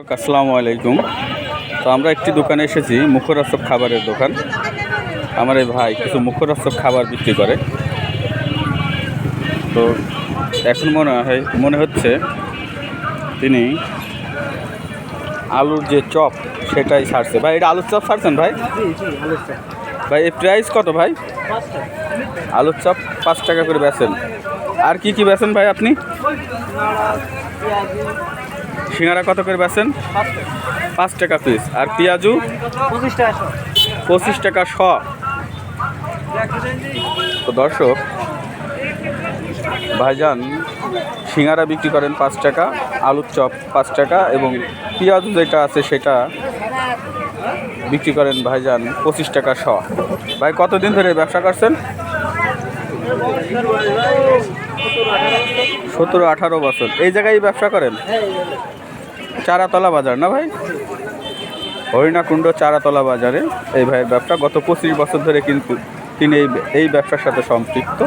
আসসালামু আলাইকুম। তো আমরা একটি দোকানে এসেছি, মুখরোচক খাবারের দোকান। আমার এই ভাই কিছু মুখরোচক খাবার বিক্রি করে। তো এখন মনে হচ্ছে তিনি আলুর যে চপ সেটাই ছাড়ছে। ভাই, এটা আলুর চপ ছাড়ছেন ভাই? ভাই, এর প্রাইস কত ভাই? আলুর চপ 5 টাকা করে বেচেন। আর কি কি বেচেন ভাই আপনি? সিঙ্গারা কত করে বেচেন? 5 টাকা পিস। আর পেঁয়াজু 25 টাকা শ। তো দর্শক, ভাইজান সিঙ্গারা বিক্রি করেন 5 টাকা, আলুর চপ 5 টাকা এবং পেঁয়াজু যেটা আছে সেটা বিক্রি করেন ভাইজান 25 টাকা শ। ভাই, কতদিন ধরে ব্যবসা করছেন? 17-18 বছর। এই জায়গায় ব্যবসা করেন? চারাতলা বাজার না ভাই? হরিণাকুণ্ড চারাতলা বাজারে এই ভাইয়ের ব্যবসা। গত 25 বছর ধরে কিন্তু তিনি এই ব্যবসার সাথে সম্পৃক্ত।